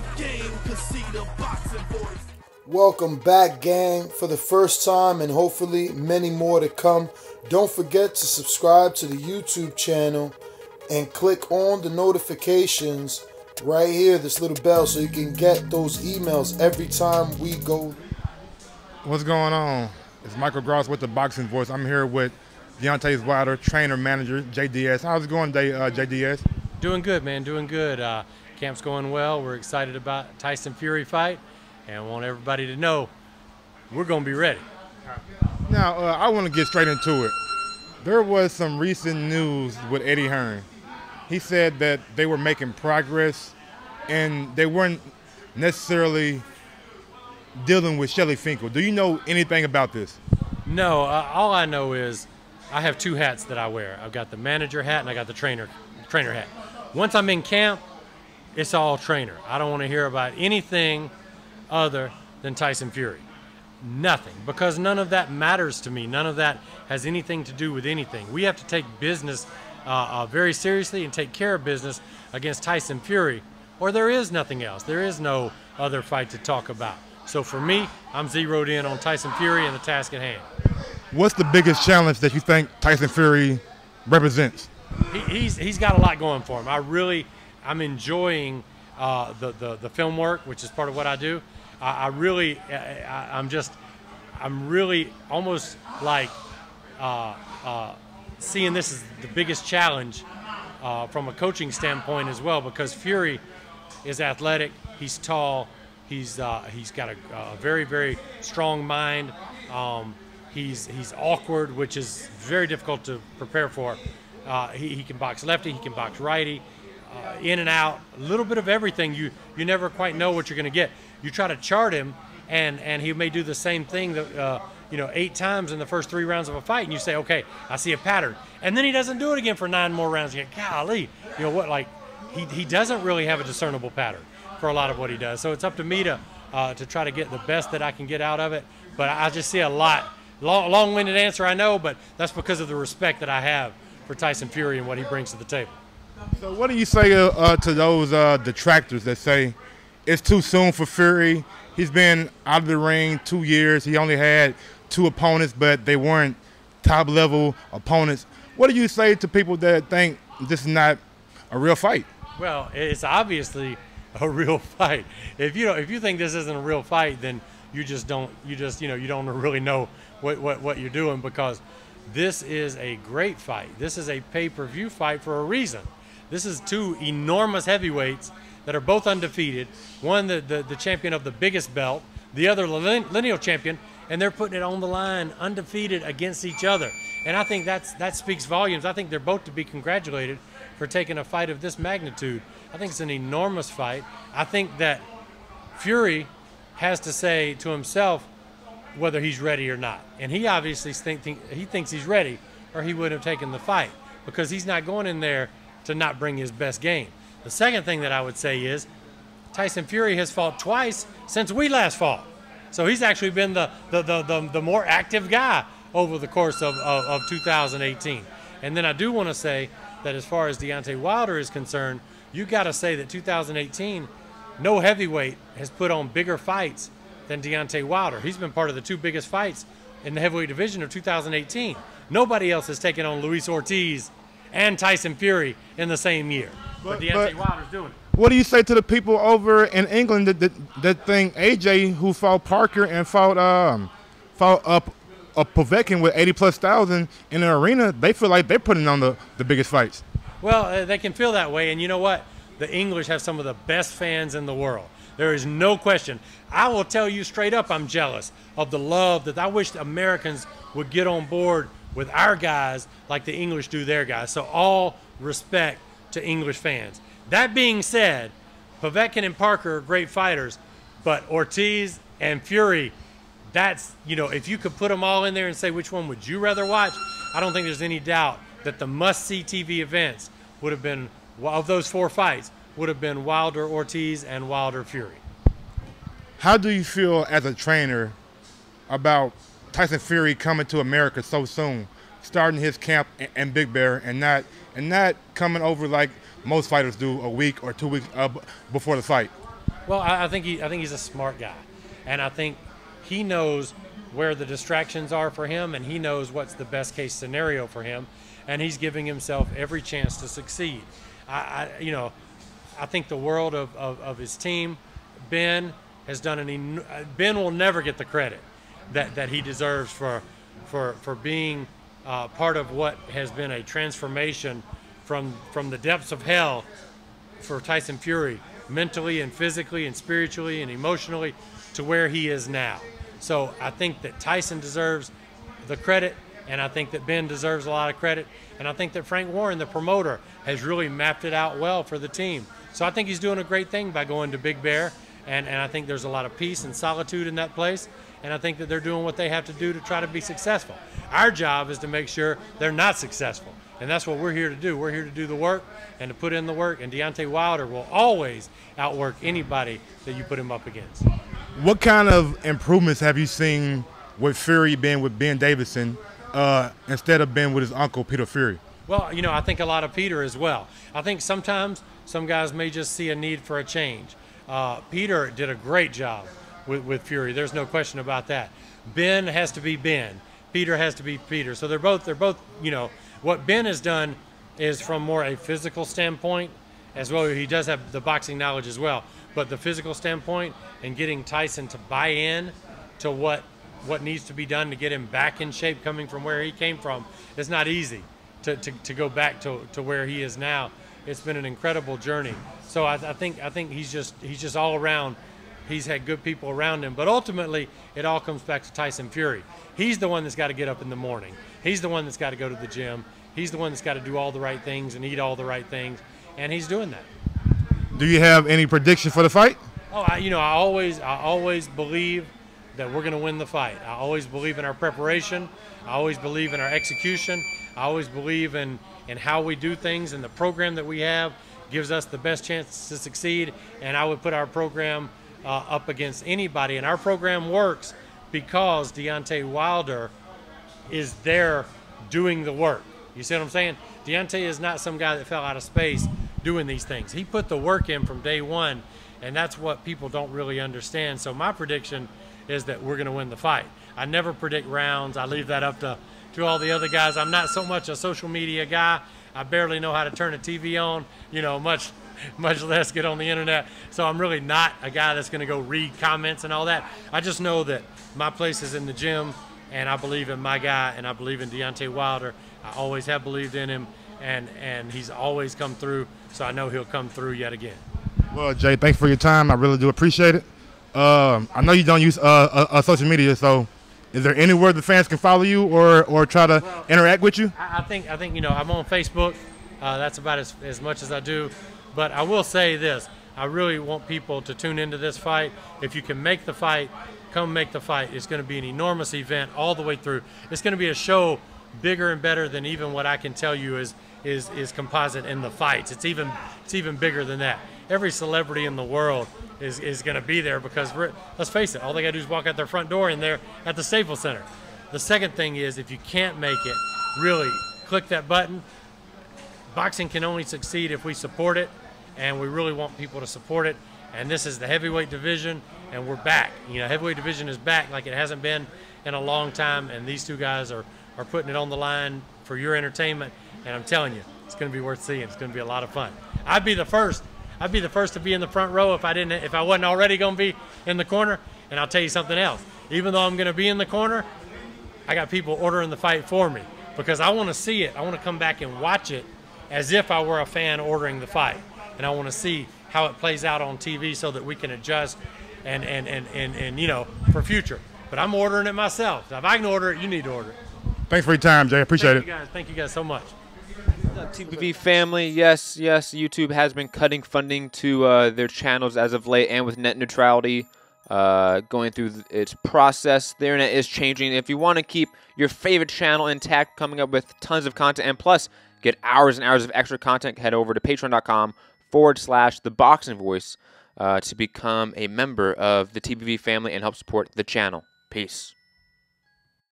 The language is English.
the game, cause see the boxing voice. Welcome back, gang, for the first time and hopefully many more to come. Don't forget to subscribe to the YouTube channel and click on the notifications right here, this little bell, so you can get those emails every time we go. What's going on? It's Michael Gross with the Boxing Voice. I'm here with Deontay's Wilder trainer manager, Deas. How's it going today, Deas? Doing good, man, doing good. Camp's going well. We're excited about Tyson Fury fight and want everybody to know we're going to be ready. Now, I want to get straight into it. There was some recent news with Eddie Hearn. He said that they were making progress and they weren't necessarily dealing with Shelly Finkel. Do you know anything about this? No, all I know is I have two hats that I wear. I've got the manager hat and I got the trainer hat. Once I'm in camp, it's all trainer. I don't want to hear about anything other than Tyson Fury. Nothing, because none of that matters to me. None of that has anything to do with anything. We have to take business very seriously and take care of business against Tyson Fury, or there is nothing else. There is no other fight to talk about. So for me, I'm zeroed in on Tyson Fury and the task at hand. What's the biggest challenge that you think Tyson Fury represents? He's got a lot going for him. I'm enjoying the film work, which is part of what I do. I'm really almost like seeing this as the biggest challenge from a coaching standpoint as well, because Fury is athletic, he's tall, he's got a very, very strong mind. He's awkward, which is very difficult to prepare for. He can box lefty, he can box righty, in and out, a little bit of everything. You never quite know what you're going to get. You try to chart him, and he may do the same thing that 8 times in the first 3 rounds of a fight, and you say, okay, I see a pattern, and then he doesn't do it again for 9 more rounds. You go, golly, he doesn't really have a discernible pattern for a lot of what he does. So it's up to me to try to get the best that I can get out of it. But I just see a lot. Long-winded answer, I know, but that's because of the respect that I have for Tyson Fury and what he brings to the table. So what do you say to those detractors that say it's too soon for Fury? He's been out of the ring 2 years. He only had 2 opponents, but they weren't top-level opponents. What do you say to people that think this is not a real fight? Well, it's obviously a real fight. If you think this isn't a real fight, then you don't really know what you're doing, because this is a great fight. This is a pay-per-view fight for a reason. This is 2 enormous heavyweights that are both undefeated. One the champion of the biggest belt, the other lineal champion, and they're putting it on the line undefeated against each other. And I think that speaks volumes. I think they're both to be congratulated for taking a fight of this magnitude. I think it's an enormous fight. I think that Fury has to say to himself whether he's ready or not. And he obviously thinks he's ready, or he would have taken the fight, because he's not going in there to not bring his best game. The second thing that I would say is Tyson Fury has fought twice since we last fought. So he's actually been the more active guy over the course of 2018. And then I do want to say that as far as Deontay Wilder is concerned, you got to say that 2018, no heavyweight has put on bigger fights than Deontay Wilder. He's been part of the 2 biggest fights in the heavyweight division of 2018. Nobody else has taken on Luis Ortiz and Tyson Fury in the same year. But Deontay Wilder's doing it. What do you say to the people over in England that think AJ, who fought Parker and fought up a Povetkin with 80,000+ in the arena, they feel like they're putting on the biggest fights? Well, they can feel that way, and you know what? The English have some of the best fans in the world. There is no question. I will tell you straight up, I'm jealous of the love that I wish the Americans would get on board with our guys like the English do their guys. So all respect to English fans. That being said, Povetkin and Parker are great fighters, but Ortiz and Fury, that's, if you could put them all in there and say which one would you rather watch, I don't think there's any doubt that the must-see TV events would have been, of those 4 fights, would have been Wilder Ortiz and Wilder Fury. How do you feel as a trainer about Tyson Fury coming to America so soon, starting his camp in Big Bear, and not coming over like most fighters do a week or 2 weeks before the fight? Well, I think he's a smart guy, and I think he knows where the distractions are for him, and he knows what's the best case scenario for him, and he's giving himself every chance to succeed. I think the world of his team. Ben has done Ben will never get the credit that he deserves for being part of what has been a transformation from the depths of hell for Tyson Fury, mentally and physically and spiritually and emotionally, to where he is now. So I think that Tyson deserves the credit, and I think that Ben deserves a lot of credit, and I think that Frank Warren, the promoter, has really mapped it out well for the team. So I think he's doing a great thing by going to Big Bear, and I think there's a lot of peace and solitude in that place, and I think that they're doing what they have to do to try to be successful. Our job is to make sure they're not successful, and that's what we're here to do. We're here to do the work and to put in the work, and Deontay Wilder will always outwork anybody that you put him up against. What kind of improvements have you seen with Fury being with Ben Davison instead of being with his uncle, Peter Fury? Well, I think a lot of Peter as well. I think sometimes some guys may just see a need for a change. Peter did a great job with Fury. There's no question about that. Ben has to be Ben. Peter has to be Peter. So they're both, what Ben has done is from more a physical standpoint as well. He does have the boxing knowledge as well, but the physical standpoint and getting Tyson to buy in to what needs to be done to get him back in shape coming from where he came from is not easy to go back to where he is now. It's been an incredible journey. So I think he's just all around. He's had good people around him, but ultimately it all comes back to Tyson Fury. He's the one that's got to get up in the morning. He's the one that's got to go to the gym. He's the one that's got to do all the right things and eat all the right things, and he's doing that. Do you have any prediction for the fight? Oh, I always believe that we're going to win the fight. I always believe in our preparation. I always believe in our execution. I always believe in how we do things, and the program that we have gives us the best chance to succeed. And I would put our program up against anybody. And our program works because Deontay Wilder is there doing the work. You see what I'm saying? Deontay is not some guy that fell out of space doing these things. He put the work in from day one, and that's what people don't really understand. So my prediction is that we're going to win the fight. I never predict rounds. I leave that up to all the other guys. I'm not so much a social media guy. I barely know how to turn a TV on, much less get on the internet. So I'm really not a guy that's going to go read comments and all that. I just know that my place is in the gym, and I believe in my guy, and I believe in Deontay Wilder. I always have believed in him, and he's always come through, so I know he'll come through yet again. Well, Jay, thanks for your time. I really do appreciate it. I know you don't use social media, so is there anywhere the fans can follow you or try to interact with you? I think I'm on Facebook. That's about as much as I do. But I will say this. I really want people to tune into this fight. If you can make the fight, come make the fight. It's going to be an enormous event all the way through. It's going to be a show bigger and better than even what I can tell you is composite in the fights. It's even bigger than that. Every celebrity in the world is going to be there because, let's face it, all they got to do is walk out their front door and they're at the Staples Center. The second thing is, if you can't make it, really click that button. Boxing can only succeed if we support it, and we really want people to support it. And this is the heavyweight division, and we're back. Heavyweight division is back like it hasn't been in a long time, and these two guys are putting it on the line for your entertainment. And I'm telling you, it's going to be worth seeing. It's going to be a lot of fun. I'd be the first to be in the front row if I wasn't already going to be in the corner. And I'll tell you something else. Even though I'm going to be in the corner, I got people ordering the fight for me because I want to see it. I want to come back and watch it as if I were a fan ordering the fight. And I want to see how it plays out on TV so that we can adjust and for future. But I'm ordering it myself. If I can order it, you need to order it. Thanks for your time, Jay. Appreciate it. Thank you guys so much. TBV family, yes, YouTube has been cutting funding to their channels as of late, and with net neutrality going through its process, the internet is changing. If you want to keep your favorite channel intact, coming up with tons of content, and plus get hours and hours of extra content, head over to patreon.com/ThaBoxingVoice to become a member of the TBV family and help support the channel. Peace.